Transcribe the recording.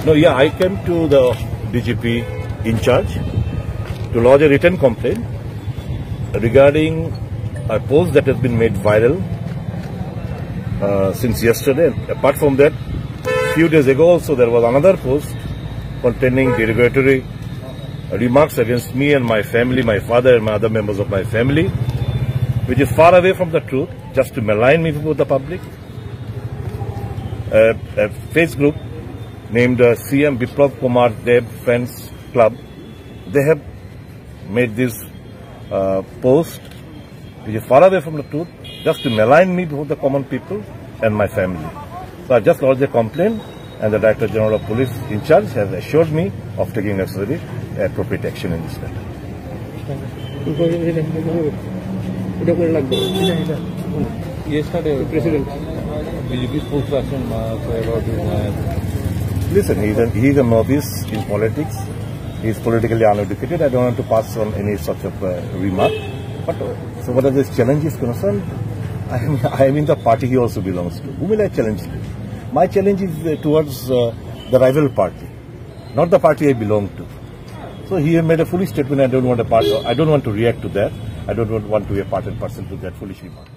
No, yeah, I came to the DGP in charge to lodge a written complaint regarding a post that has been made viral since yesterday. Apart from that, a few days ago also there was another post containing derogatory remarks against me and my family, my father and my other members of my family, which is far away from the truth, just to malign me before the public. A face group named CM Biplav Kumar Dev Friends Club, they have made this post which is far away from the truth, just to malign me before the common people and my family. So I just lodged a complaint, and the Director General of Police in charge has assured me of taking necessary appropriate action in this matter. Yesterday, President BJP spokesperson about his. Listen, he's a novice in politics. He's politically uneducated. I don't want to pass on any such of remark. But so, what are these challenges concerned? I am in the party he also belongs to. Who will I challenge to? My challenge is towards the rival party, not the party I belong to. So he made a foolish statement. I don't want to react to that. I don't want to be a part and parcel to that foolish remark.